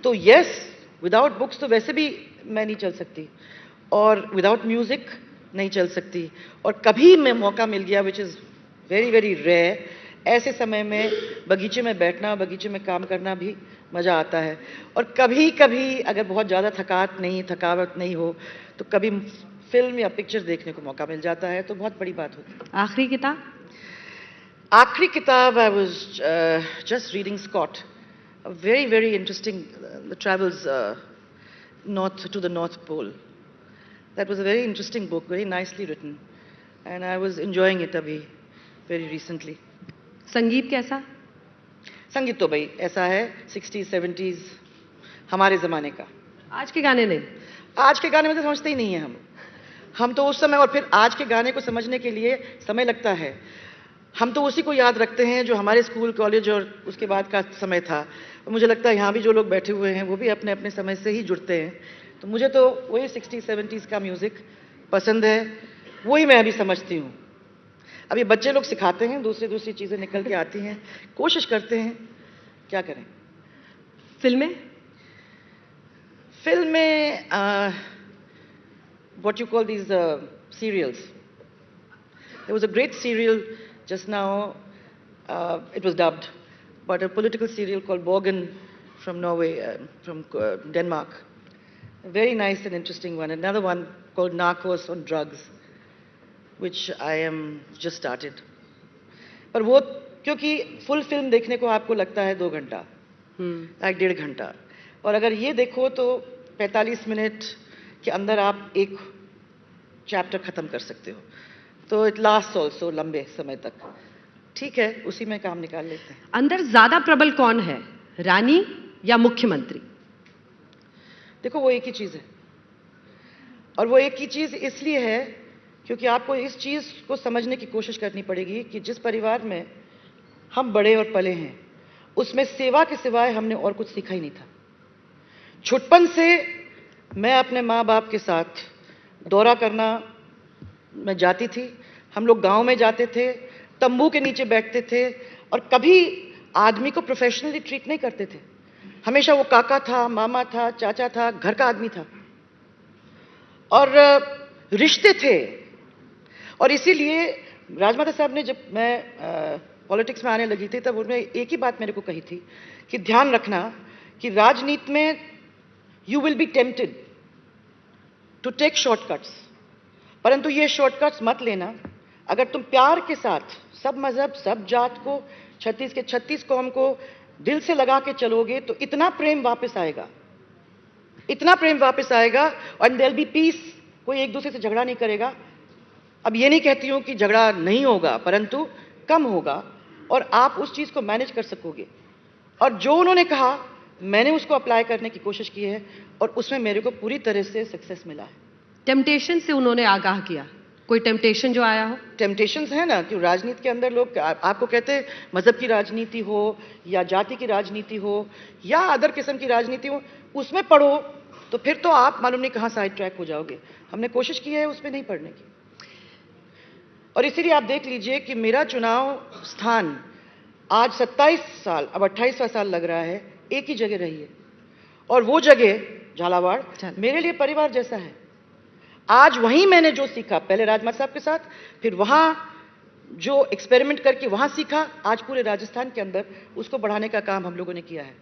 तो यस, विदाउट बुक्स तो वैसे भी मैं नहीं चल सकती और विदाउट म्यूजिक नहीं चल सकती, और कभी मैं मौका मिल गया which is very very rare, ऐसे समय में बगीचे में बैठना, बगीचे में काम करना भी मज़ा आता है। और कभी कभी अगर बहुत ज़्यादा थकावट नहीं हो तो कभी फिल्म या पिक्चर देखने को मौका मिल जाता है, तो बहुत बड़ी बात होती है। आखिरी किताब? आखिरी किताब I was just reading Scott, very very interesting, the travels north to the North Pole. That was a very interesting book, very nicely written, and I was enjoying it abhi very recently. संगीत कैसा? संगीत तो भाई ऐसा है 60s 70s हमारे ज़माने का। आज के गाने नहीं? आज के गाने में तो समझते ही नहीं है हम तो उस समय, और फिर आज के गाने को समझने के लिए समय लगता है। हम तो उसी को याद रखते हैं जो हमारे स्कूल कॉलेज और उसके बाद का समय था। और मुझे लगता है यहाँ भी जो लोग बैठे हुए हैं वो भी अपने अपने समय से ही जुड़ते हैं, तो मुझे तो वही 60s 70s का म्यूज़िक पसंद है, वही मैं अभी समझती हूँ। अभी बच्चे लोग सिखाते हैं, दूसरी चीज़ें निकल के आती हैं, कोशिश करते हैं, क्या करें। फिल्में? फिल्में what you call these serials. There was a great serial just now, it was dubbed, but a political serial called Borgen from Norway, from Denmark. A very nice and interesting one. Another one called Narcos on drugs, which I am just started. पर वो क्योंकि फुल फिल्म देखने को आपको लगता है 2 घंटा, एक 1.5 घंटा, और अगर ये देखो तो 45 मिनट के अंदर आप एक चैप्टर खत्म कर सकते हो, तो इट लास्ट ऑल्सो लंबे समय तक। ठीक है, उसी में काम निकाल लेते हैं। अंदर ज्यादा प्रबल कौन है, रानी या मुख्यमंत्री? देखो वो एक ही चीज है, और वो एक ही चीज इसलिए है क्योंकि आपको इस चीज को समझने की कोशिश करनी पड़ेगी कि जिस परिवार में हम बड़े और पले हैं उसमें सेवा के सिवाय हमने और कुछ सीखा ही नहीं था। छुटपन से मैं अपने माँ बाप के साथ दौरा करना मैं जाती थी, हम लोग गांव में जाते थे, तंबू के नीचे बैठते थे, और कभी आदमी को प्रोफेशनली ट्रीट नहीं करते थे। हमेशा वो काका था, मामा था, चाचा था, घर का आदमी था, और रिश्ते थे। और इसीलिए राजमाता साहब ने, जब मैं पॉलिटिक्स में आने लगी थी, तब उन्होंने एक ही बात मेरे को कही थी कि ध्यान रखना कि राजनीति में you will be tempted to take shortcuts, परंतु ये शॉर्टकट्स मत लेना। अगर तुम प्यार के साथ सब मजहब, सब जात को, 36 के 36 कौम को दिल से लगा के चलोगे तो इतना प्रेम वापस आएगा, इतना प्रेम वापस आएगा, और देयर विल बी पीस। कोई एक दूसरे से झगड़ा नहीं करेगा। अब ये नहीं कहती हूं कि झगड़ा नहीं होगा, परंतु कम होगा, और आप उस चीज को मैनेज कर सकोगे। और जो उन्होंने कहा मैंने उसको अप्लाई करने की कोशिश की है, और उसमें मेरे को पूरी तरह से सक्सेस मिला है। टेम्पटेशन से उन्होंने आगाह किया, कोई टेम्पटेशन जो आया हो? टेम्पटेशंस है ना, कि राजनीति के अंदर लोग आपको कहते हैं मजहब की राजनीति हो या जाति की राजनीति हो या अदर किस्म की राजनीति हो, उसमें पढ़ो तो फिर तो आप मालूम नहीं कहाँ साइड ट्रैक हो जाओगे। हमने कोशिश की है उसमें नहीं पढ़ने की, और इसीलिए आप देख लीजिए कि मेरा चुनाव स्थान आज 27 साल, अब 28वां साल लग रहा है, एक ही जगह रही है, और वो जगह झालावाड़ मेरे लिए परिवार जैसा है। आज वहीं मैंने जो सीखा, पहले राजमाता साहब के साथ, फिर वहां जो एक्सपेरिमेंट करके वहां सीखा, आज पूरे राजस्थान के अंदर उसको बढ़ाने का काम हम लोगों ने किया है।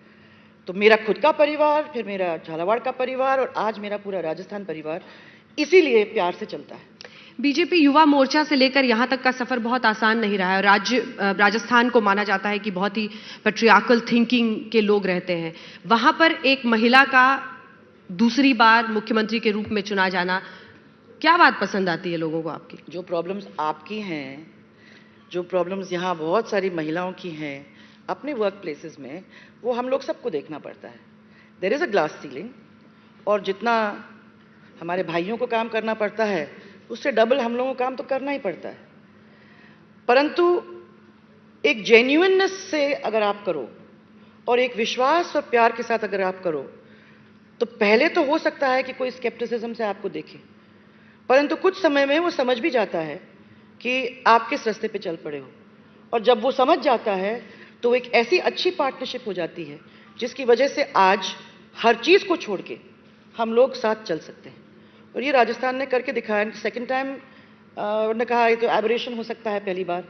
तो मेरा खुद का परिवार, फिर मेरा झालावाड़ का परिवार, और आज मेरा पूरा राजस्थान परिवार, इसीलिए प्यार से चलता है। बीजेपी युवा मोर्चा से लेकर यहां तक का सफर बहुत आसान नहीं रहा है। राजस्थान को माना जाता है कि बहुत ही पैट्रियार्कल थिंकिंग के लोग रहते हैं। वहां पर एक महिला का दूसरी बार मुख्यमंत्री के रूप में चुना जाना, क्या बात पसंद आती है लोगों को आपकी? जो प्रॉब्लम्स आपकी हैं, जो प्रॉब्लम्स यहाँ बहुत सारी महिलाओं की हैं अपने वर्क प्लेसेस में, वो हम लोग सबको देखना पड़ता है। There is a glass ceiling, और जितना हमारे भाइयों को काम करना पड़ता है उससे डबल हम लोगों को काम तो करना ही पड़ता है। परंतु एक जेन्युइननेस से अगर आप करो और एक विश्वास और प्यार के साथ अगर आप करो, तो पहले तो हो सकता है कि कोई स्केप्टिसिज्म से आपको देखे, परंतु कुछ समय में वो समझ भी जाता है कि आप किस रास्ते पे चल पड़े हो। और जब वो समझ जाता है तो एक ऐसी अच्छी पार्टनरशिप हो जाती है जिसकी वजह से आज हर चीज को छोड़ के हम लोग साथ चल सकते हैं। और ये राजस्थान ने करके दिखाया। सेकंड टाइम उन्होंने कहा ये तो एबरेशन हो सकता है पहली बार,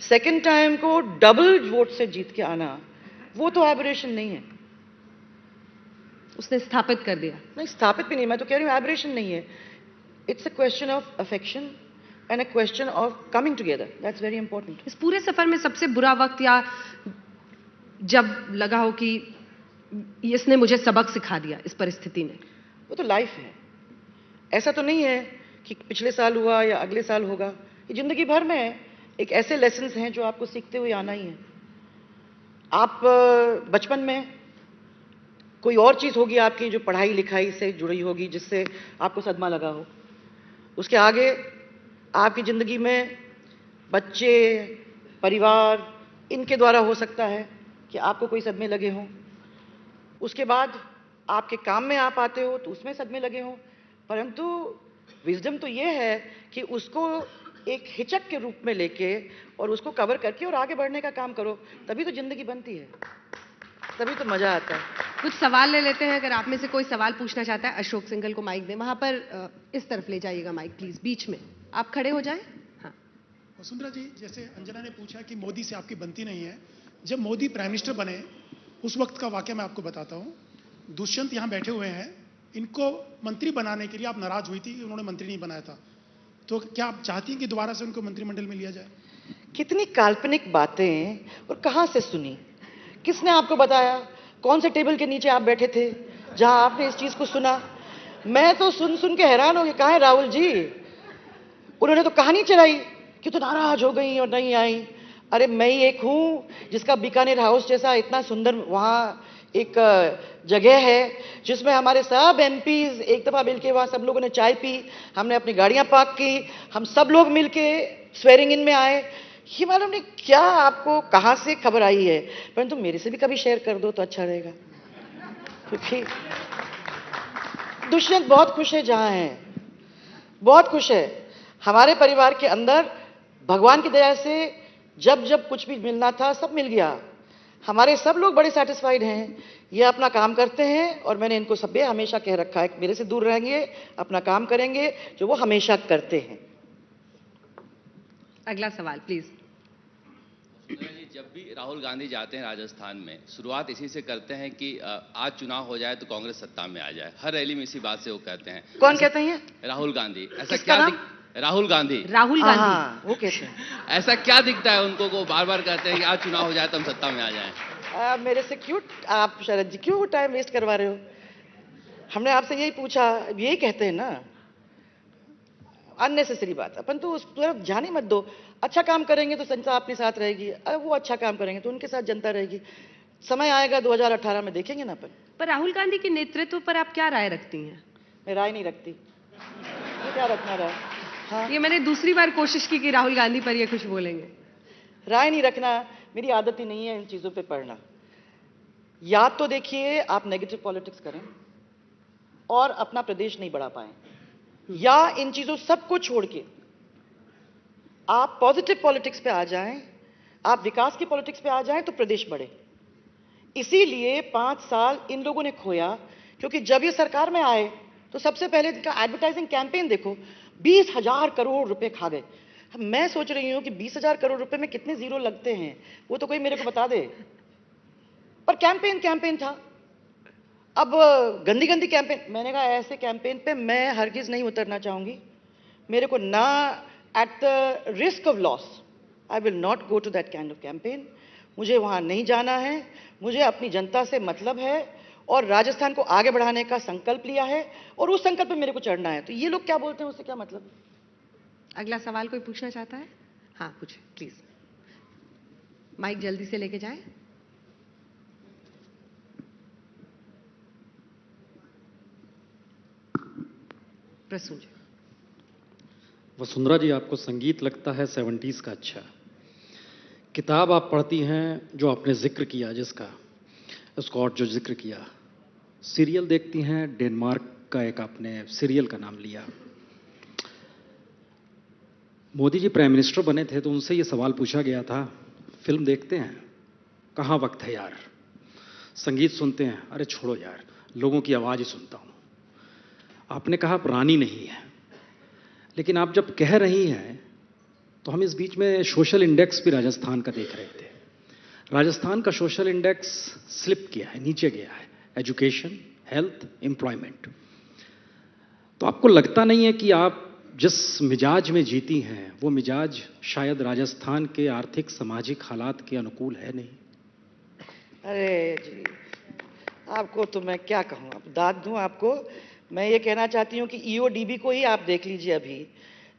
सेकंड टाइम को डबल वोट से जीत के आना, वो तो एबरेशन नहीं है। उसने स्थापित कर दिया। नहीं, स्थापित भी नहीं, मैं तो कह रही हूँ एबरेशन नहीं है। It's a question of affection and a question of coming together, that's very important. इस पूरे सफर में सबसे बुरा वक्त, या जब लगा हो कि इसने मुझे सबक सिखा दिया इस परिस्थिति ने? वो तो लाइफ है, ऐसा तो नहीं है कि पिछले साल हुआ या अगले साल होगा। ये जिंदगी भर में एक ऐसे लेसन्स हैं जो आपको सीखते हुए आना ही है। आप बचपन में कोई और चीज होगी आपकी जो पढ़ाई लिखाई से जुड़ी होगी, जिससे आपको सदमा लगा हो। उसके आगे आपकी जिंदगी में बच्चे, परिवार, इनके द्वारा हो सकता है कि आपको कोई सदमे लगे हों। उसके बाद आपके काम में आप आते हो तो उसमें सदमे लगे हों। परंतु विजडम तो ये है कि उसको एक हिचक के रूप में लेके और उसको कवर करके और आगे बढ़ने का काम करो, तभी तो जिंदगी बनती है, तभी तो मजा आता है। कुछ सवाल ले लेते हैं। अगर आप में से कोई सवाल पूछना चाहता है, अशोक सिंघल को माइक दें। वहां पर इस तरफ ले जाइएगा माइक प्लीज, बीच में आप खड़े हो जाएं। हाँ, वसुंधरा जी, जैसे अंजना ने पूछा कि मोदी से आपकी बनती नहीं है, जब मोदी प्राइम मिनिस्टर बने उस वक्त का वाकया मैं आपको बताता हूं। दुष्यंत यहां बैठे हुए हैं, इनको मंत्री बनाने के लिए आप नाराज हुई थी कि उन्होंने मंत्री नहीं बनाया था, तो क्या आप चाहती हैं कि दोबारा से उनको मंत्रिमंडल में लिया जाए? कितनी काल्पनिक बातें, और कहां से सुनी, किसने आपको बताया? कौन से टेबल के नीचे आप बैठे थे जहां आपने इस चीज को सुना? मैं तो सुन के हैरान हो गई। कहां है राहुल जी? उन्होंने तो कहानी चलाई कि तो नाराज हो गई और नहीं आई। अरे मैं ही एक हूं जिसका बीकानेर हाउस जैसा इतना सुंदर वहां एक जगह है जिसमें हमारे सब एमपीज एक दफा मिलके वहां सब लोगों ने चाय पी, हमने अपनी गाड़ियां पार्क की, हम सब लोग मिलके स्वेरिंग इन में आए। ये मालूम नहीं क्या आपको कहां से खबर आई है, परंतु मेरे से भी कभी शेयर कर दो तो अच्छा रहेगा, क्योंकि दुष्यंत बहुत खुश है जहां है, बहुत खुश है। हमारे परिवार के अंदर भगवान की दया से जब जब कुछ भी मिलना था सब मिल गया। हमारे सब लोग बड़े सेटिस्फाइड हैं, ये अपना काम करते हैं और मैंने इनको सब हमेशा कह रखा है मेरे से दूर रहेंगे, अपना काम करेंगे जो वो हमेशा करते हैं। अगला सवाल प्लीज। जी, जब भी राहुल गांधी जाते हैं राजस्थान में, शुरुआत इसी से करते हैं कि आज चुनाव हो जाए तो कांग्रेस सत्ता में आ जाए। हर रैली में इसी बात से वो कहते हैं। कौन कहते हैं? राहुल गांधी। ऐसा किसका क्या नाम? राहुल गांधी। राहुल गांधी, हाँ, वो कहते हैं। ऐसा क्या दिखता है उनको को बार बार कहते हैं कि आज चुनाव हो जाए तो हम सत्ता में आ जाएं? मेरे से क्यों आप शरद जी क्यों टाइम वेस्ट करवा रहे हो? हमने आपसे यही पूछा, यही कहते हैं ना, अननेसेसरी बात है। अपन तो उस तरफ जाने मत दो। अच्छा काम करेंगे तो जनता अपने साथ रहेगी, वो अच्छा काम करेंगे तो उनके साथ जनता रहेगी। समय आएगा 2018 में देखेंगे ना अपन। पर राहुल गांधी के नेतृत्व पर आप क्या राय रखती हैं? मैं राय नहीं रखती, मैं क्या रखना राय? हाँ, ये मैंने दूसरी बार कोशिश की कि राहुल गांधी पर ये कुछ बोलेंगे। राय नहीं रखना, मेरी आदत ही नहीं है इन चीजों पे पढ़ना। या तो देखिए आप नेगेटिव पॉलिटिक्स करें और अपना प्रदेश नहीं बढ़ा पाए, या इन चीजों सबको छोड़ के आप पॉजिटिव पॉलिटिक्स पे आ जाएं, आप विकास की पॉलिटिक्स पे आ जाएं तो प्रदेश बढ़े। इसीलिए 5 साल इन लोगों ने खोया, क्योंकि जब ये सरकार में आए तो सबसे पहले इनका एडवर्टाइजिंग कैंपेन देखो, 20,000 करोड़ रुपए खा गए। मैं सोच रही हूं कि 20,000 करोड़ रुपए में कितने जीरो लगते हैं, वो तो कोई मेरे को बता दे। पर कैंपेन था। अब गंदी गंदी कैंपेन, मैंने कहा ऐसे कैंपेन पे मैं हरगिज नहीं उतरना चाहूंगी। मेरे को ना, at the risk of loss, I will not go to that kind of campaign. मुझे वहां नहीं जाना है, मुझे अपनी जनता से मतलब है और राजस्थान को आगे बढ़ाने का संकल्प लिया है और उस संकल्प पे मेरे को चढ़ना है। तो ये लोग क्या बोलते हैं उससे क्या मतलब? अगला सवाल कोई पूछना चाहता है? हाँ पूछे प्लीज, माइक जल्दी से लेके जाएं। प्रसून जी। वसुंधरा जी, आपको संगीत लगता है 70s का अच्छा। किताब आप पढ़ती हैं जो आपने जिक्र किया, जिसका स्कॉट जो जिक्र किया। सीरियल देखती हैं, डेनमार्क का एक आपने सीरियल का नाम लिया। मोदी जी प्राइम मिनिस्टर बने थे तो उनसे ये सवाल पूछा गया था, फिल्म देखते हैं? कहाँ वक्त है यार। संगीत सुनते हैं? अरे छोड़ो यार, लोगों की आवाज़ ही सुनता हूँ। आपने कहा आप रानी नहीं है, लेकिन आप जब कह रही हैं तो हम इस बीच में सोशल इंडेक्स भी राजस्थान का देख रहे थे। राजस्थान का सोशल इंडेक्स स्लिप किया है, नीचे गया है, एजुकेशन, हेल्थ, एम्प्लॉयमेंट। तो आपको लगता नहीं है कि आप जिस मिजाज में जीती हैं वो मिजाज शायद राजस्थान के आर्थिक सामाजिक हालात के अनुकूल है नहीं? अरे जी, आपको तो मैं क्या कहूँ, अब दाद दूँ आपको। मैं ये कहना चाहती हूँ कि ईओडीबी को ही आप देख लीजिए। अभी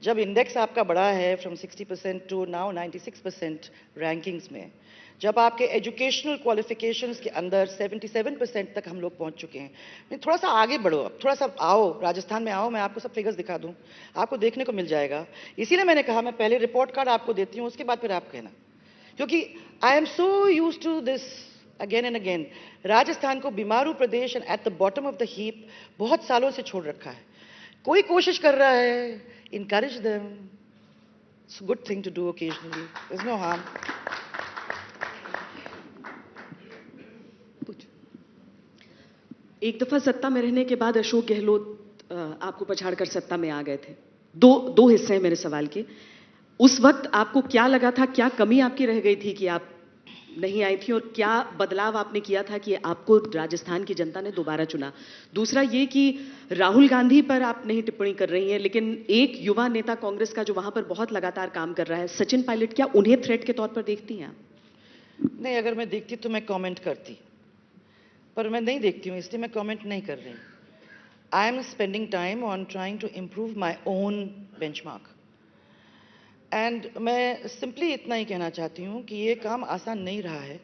जब इंडेक्स आपका बढ़ा है फ्रॉम 60% टू नाउ 96% रैंकिंग्स में, जब आपके एजुकेशनल क्वालिफिकेशंस के अंदर 77% तक हम लोग पहुंच चुके हैं। नहीं, थोड़ा सा आगे बढ़ो, अब थोड़ा सा आओ, राजस्थान में आओ, मैं आपको सब फिगर्स दिखा दूं, आपको देखने को मिल जाएगा। इसीलिए मैंने कहा मैं पहले रिपोर्ट कार्ड आपको देती हूँ, उसके बाद फिर आप कहना, क्योंकि I am so used to this again and again. Rajasthan को बीमारू प्रदेश and at the bottom of the heap बहुत सालों से छोड़ रखा है। कोई कोशिश कर रहा है, encourage them. It's a good thing to do occasionally. There's no harm. एक दफा सत्ता में रहने के बाद अशोक गहलोत आपको पछाड़कर सत्ता में आ गए थे। दो हिस्से हैं मेरे सवाल के। उस वक्त आपको क्या लगा था, क्या कमी आपकी रह गई थी कि आप नहीं आई थी, और क्या बदलाव आपने किया था कि आपको राजस्थान की जनता ने दोबारा चुना? दूसरा ये कि राहुल गांधी पर आप नहीं टिप्पणी कर रही हैं, लेकिन एक युवा नेता कांग्रेस का जो वहां पर बहुत लगातार काम कर रहा है, सचिन पायलट, क्या उन्हें थ्रेट के तौर पर देखती हैं आप? नहीं, अगर मैं देखती तो मैं कमेंट करती, पर मैं नहीं देखती हूँ, इसलिए मैं कमेंट नहीं कर रही। I am spending time on trying to improve my own benchmark. And मैं सिंपली इतना ही कहना चाहती हूँ कि ये काम आसान नहीं रहा है।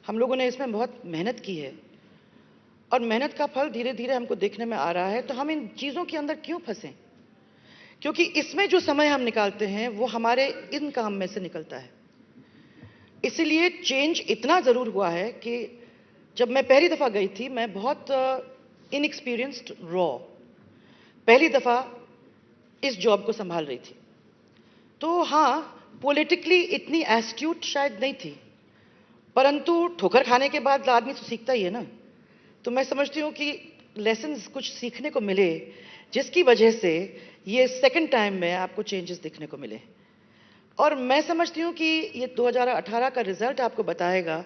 हम लोगों ने इसमें बहुत मेहनत की है और मेहनत का फल धीरे धीरे हमको देखने में आ रहा है। तो हम इन चीज़ों के अंदर क्यों फंसें? क्योंकि इसमें जो समय हम निकालते हैं वो हमारे इन काम में से निकलता है। इसीलिए चेंज इतना ज़रूर हुआ है कि जब मैं पहली दफ़ा गई थी, मैं बहुत इनएक्सपीरियंस्ड रॉ पहली दफ़ा इस जॉब को संभाल रही थी। तो हाँ, पॉलिटिकली इतनी एस्ट्यूट शायद नहीं थी, परंतु ठोकर खाने के बाद आदमी तो सीखता ही है ना। तो मैं समझती हूँ कि लेसन्स कुछ सीखने को मिले, जिसकी वजह से ये सेकंड टाइम में आपको चेंजेस देखने को मिले। और मैं समझती हूँ कि ये 2018 का रिजल्ट आपको बताएगा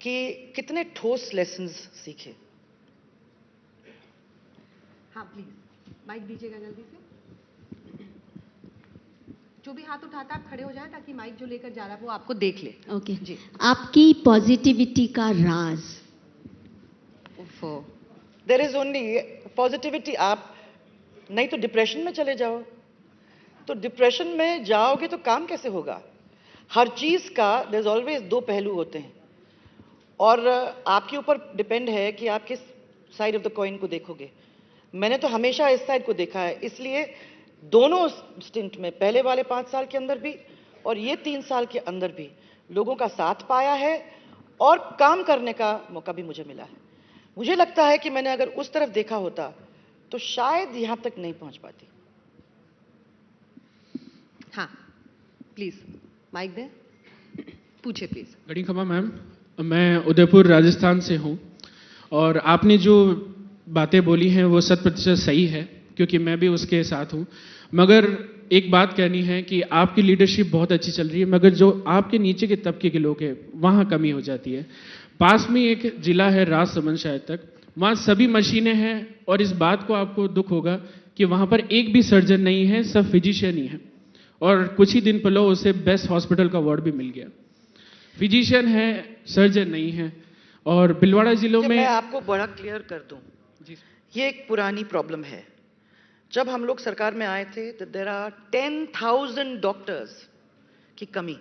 कि कितने ठोस लेसन्स सीखे। हाँ प्लीज, माइक दीजिएगा जल्दी से। जो भी हाथ उठाता है आप खड़े हो जाएं ताकि माइक जो लेकर जा रहा है वो आपको देख ले। ओके जी। आपकी पॉजिटिविटी का राज? There is only positivity. आप नहीं तो डिप्रेशन में चले जाओ, तो डिप्रेशन में जाओगे तो काम कैसे होगा? हर चीज का देयर इज ऑलवेज दो पहलू होते हैं और आपके ऊपर डिपेंड है कि आप किस साइड ऑफ द कॉइन को देखोगे। मैंने तो हमेशा इस साइड को देखा है, इसलिए दोनों स्टिंट में, पहले वाले 5 साल के अंदर भी और ये 3 साल के अंदर भी, लोगों का साथ पाया है और काम करने का मौका भी मुझे मिला है। मुझे लगता है कि मैंने अगर उस तरफ देखा होता तो शायद यहां तक नहीं पहुंच पाती। हाँ प्लीज माइक दे, पूछे प्लीज। गढ़ी खमा मैम, मैं उदयपुर राजस्थान से हूँ और आपने जो बातें बोली हैं वो 100% सही है, क्योंकि मैं भी उसके साथ हूँ। मगर एक बात कहनी है कि आपकी लीडरशिप बहुत अच्छी चल रही है, मगर जो आपके नीचे के तबके के लोग हैं वहाँ कमी हो जाती है। पास में एक जिला है राजसमंद शायद तक, वहाँ सभी मशीनें हैं और इस बात को आपको दुख होगा कि वहाँ पर एक भी सर्जन नहीं है, सब फिजिशियन ही है। और कुछ ही दिन पहले उसे बेस्ट हॉस्पिटल का अवार्ड भी मिल गया। फिजिशियन है, सर्जन नहीं है। और भिलवाड़ा जिलों में मैं आपको बड़ा क्लियर कर दूं, ये एक पुरानी प्रॉब्लम है। जब हम लोग सरकार में आए थे तो देयर आर 10,000 डॉक्टर्स की कमी।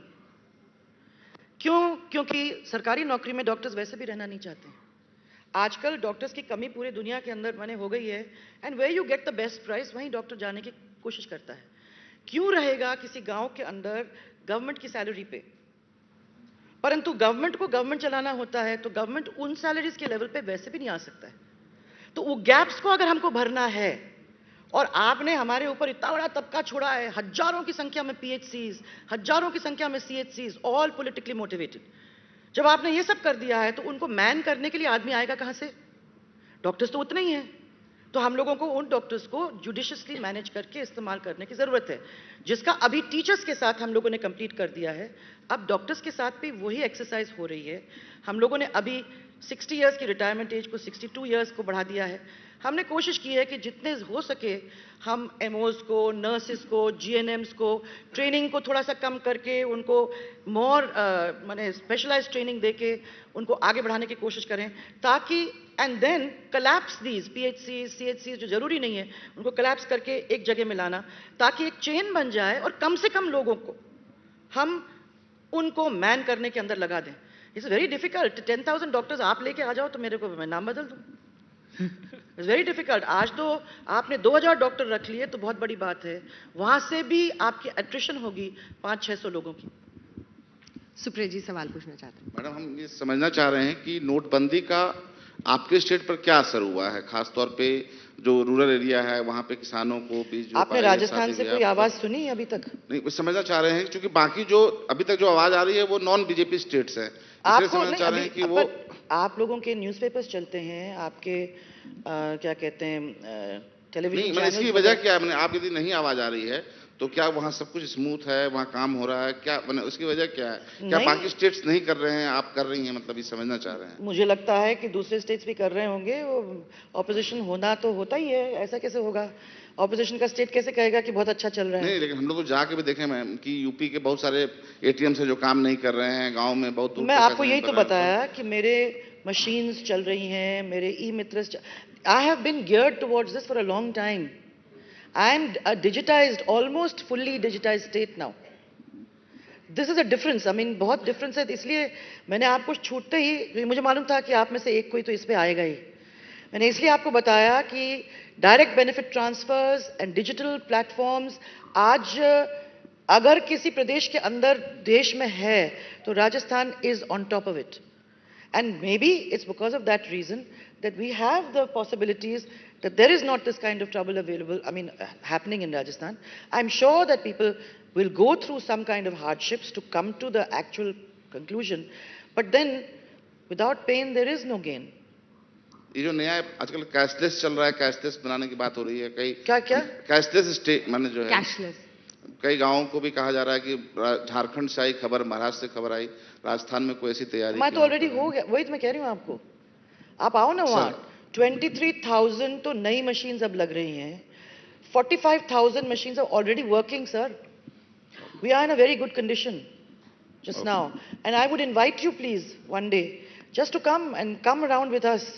क्यों? क्योंकि सरकारी नौकरी में डॉक्टर्स वैसे भी रहना नहीं चाहते। आजकल डॉक्टर्स की कमी पूरी दुनिया के अंदर माने हो गई है, and where you get the best price वहीं डॉक्टर जाने की कोशिश करता है। क्यों रहेगा किसी गांव के अंदर गवर्नमेंट की सैलरी पे? परंतु गवर्नमेंट को गवर्नमेंट चलाना होता है तो गवर्नमेंट उन सैलरीज के लेवल पे वैसे भी नहीं आ सकता है। तो वो गैप्स को अगर हमको भरना है, और आपने हमारे ऊपर इतना बड़ा तबका छोड़ा है, हजारों की संख्या में पीएचसीज, हजारों की संख्या में सीएचसीज, ऑल पॉलिटिकली मोटिवेटेड। जब आपने ये सब कर दिया है तो उनको मैन करने के लिए आदमी आएगा कहां से? डॉक्टर्स तो उतने ही हैं। तो हम लोगों को उन डॉक्टर्स को जुडिशियसली मैनेज करके इस्तेमाल करने की जरूरत है, जिसका अभी टीचर्स के साथ हम लोगों ने कंप्लीट कर दिया है। अब डॉक्टर्स के साथ भी वही एक्सरसाइज हो रही है। हम लोगों ने अभी 60 इयर्स की रिटायरमेंट एज को 62 इयर्स को बढ़ा दिया है। हमने कोशिश की है कि जितने हो सके हम एमओज को, नर्सेस को, जीएनएम्स को ट्रेनिंग को थोड़ा सा कम करके उनको मोर माने स्पेशलाइज्ड ट्रेनिंग देके उनको आगे बढ़ाने की कोशिश करें, ताकि and then collapse these PHC, CHC जो जरूरी नहीं है उनको कलैप्स करके एक जगह में लाना, ताकि एक चेन बन जाए और कम से कम लोगों को हम उनको मैन करने के अंदर लगा दें। It's very difficult. 10,000 डॉक्टर्स आप लेके आ जाओ तो मेरे को मैं नाम बदल दूं। It's very difficult. आज तो आपने 2,000 डॉक्टर रख लिए तो बहुत बड़ी बात है, वहां से भी आपकी एट्रिशन होगी 500-600 लोगों की। सुप्रिया जी सवाल पूछना चाहते हैं। मैडम, हम ये समझना चाह रहे हैं कि नोटबंदी का आपके स्टेट पर क्या असर हुआ है, खासतौर पे जो रूरल एरिया है वहां पे किसानों को बीज जो आपने राजस्थान से कोई आवाज सुनी अभी तक? नहीं, वो समझना चाह रहे हैं क्योंकि बाकी जो अभी तक जो आवाज आ रही है वो नॉन बीजेपी स्टेट्स है, इसलिए समझना चाह रहे हैं कि वो आप लोगों के न्यूज़पेपर्स चलते हैं, आपके क्या कहते हैं टेलीविजन नहीं, इसकी वजह क्या है? मैंने आप यदि नहीं आवाज आ रही है तो क्या वहाँ सब कुछ स्मूथ है, वहाँ काम हो रहा है क्या? मैंने उसकी वजह क्या है? क्या बाकी स्टेट्स नहीं कर रहे हैं, आप कर रही हैं? मतलब ये समझना चाह रहे हैं। मुझे लगता है कि दूसरे स्टेट्स भी कर रहे होंगे। ऑपोजिशन होना तो होता ही है, ऐसा कैसे होगा? ऑपोजिशन का स्टेट कैसे कहेगा कि बहुत अच्छा चल रहा है? नहीं, लेकिन हम लोग तो जाके भी देखे मैम कि यूपी के बहुत सारे एटीएम से जो काम नहीं कर रहे हैं, गांव में बहुत दूर। मैं आपको यही तो बताया कि मेरे मशीन्स चल रही हैं, मेरे ई मित्र। I have been geared towards this for a long time. I am a digitized, almost fully digitized state now. This is a difference. I mean, बहुत difference है। इसलिए मैंने आपको छूटते ही, मुझे मालूम था कि आप में से एक कोई तो इस पे आएगा ही। मैंने इसलिए आपको बताया कि direct benefit transfers and digital platforms आज अगर किसी प्रदेश के अंदर देश में है तो Rajasthan is on top of it. And maybe it's because of that reason that we have the possibilities that there is not this kind of trouble available, happening in Rajasthan. I'm sure that people will go through some kind of hardships to come to the actual conclusion. But then, without pain, there is no gain. ये जो नया आजकल कैशलेस चल रहा है, कैशलेस बनाने की बात हो रही है, कई क्या कैशलेस स्टेट माने जो है कैशलेस, कई गांवों को भी कहा जा रहा है कि झारखंड से आई खबर, महाराष्ट्र से खबर आई, राजस्थान में कोई ऐसी तैयारी? मैं तो ऑलरेडी हो गया, वही तो मैं कह रही हूँ आपको। आप आओ ना वहाँ। 23,000 तो नई मशीन्स अब लग रही हैं। 45,000 machines are already working, sir. We are in a very good condition just now. And I would invite you, please, one day, just to come around with us.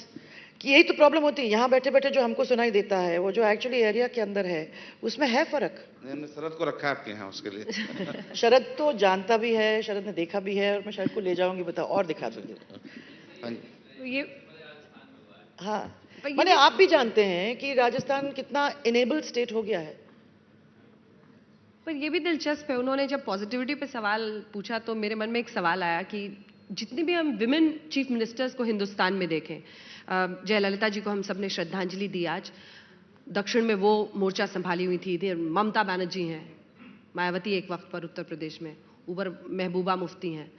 कि यही तो प्रॉब्लम होती है, यहाँ बैठे बैठे जो हमको सुनाई देता है वो जो एक्चुअली एरिया के अंदर है उसमें है फर्क। हमने शरद को रखा है आपके यहाँ उसके लिए। शरद तो जानता भी है, शरद ने देखा भी है, और मैं शरद को ले जाऊंगी, बताओ, और दिखा दूंगी। ये हाँ, मैंने आप भी जानते हैं कि राजस्थान कितना इनेबल्ड स्टेट हो गया है। पर ये भी दिलचस्प है, उन्होंने जब पॉजिटिविटी पे सवाल पूछा तो मेरे मन में एक सवाल आया कि जितनी भी हम विमेन चीफ मिनिस्टर्स को हिंदुस्तान में देखें, जयललिता जी को हम सबने श्रद्धांजलि दी आज, दक्षिण में वो मोर्चा संभाली हुई थी, इधर ममता बनर्जी हैं, मायावती एक वक्त पर उत्तर प्रदेश में, ऊपर महबूबा मुफ्ती हैं,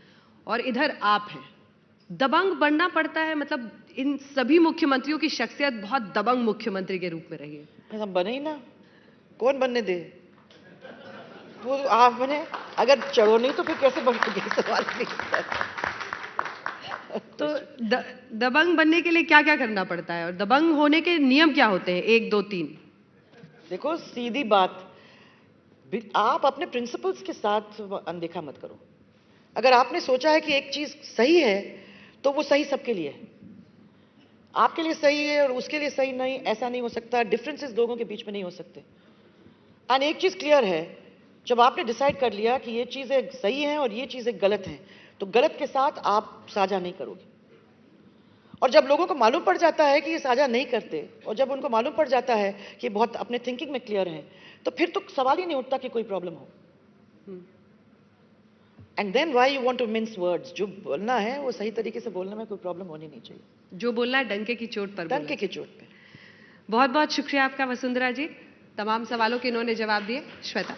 और इधर आप हैं। दबंग बनना पड़ता है, मतलब इन सभी मुख्यमंत्रियों की शख्सियत बहुत दबंग मुख्यमंत्री के रूप में रही है। हम बने ही ना, कौन बनने दे? वो आप बने, अगर चढ़ो नहीं तो फिर कैसे बनोगे? सवाल नहीं। तो दबंग बनने के लिए क्या क्या करना पड़ता है और दबंग होने के नियम क्या होते हैं? 1 2 3। देखो सीधी बात, आप अपने प्रिंसिपल्स के साथ अनदेखा मत करो। अगर आपने सोचा है कि एक चीज सही है तो वो सही सबके लिए है। आपके लिए सही है और उसके लिए सही नहीं, ऐसा नहीं हो सकता। डिफरेंसेस लोगों के बीच में नहीं हो सकते। एंड एक चीज क्लियर है, जब आपने डिसाइड कर लिया कि ये चीजें सही हैं और ये चीजें गलत हैं, तो गलत के साथ आप साझा नहीं करोगे। और जब लोगों को मालूम पड़ जाता है कि ये साझा नहीं करते, और जब उनको मालूम पड़ जाता है कि बहुत अपने थिंकिंग में क्लियर हैं, तो फिर तो सवाल ही नहीं उठता कि कोई प्रॉब्लम हो। And then why you want to means words? जो बोलना है वो सही तरीके से बोलने में कोई प्रॉब्लम होनी नहीं चाहिए। जो बोलना है डंके की चोट पर डंके की चोट पे। बहुत बहुत शुक्रिया आपका वसुंधरा जी, तमाम सवालों के इन्होंने जवाब दिए। श्वेता।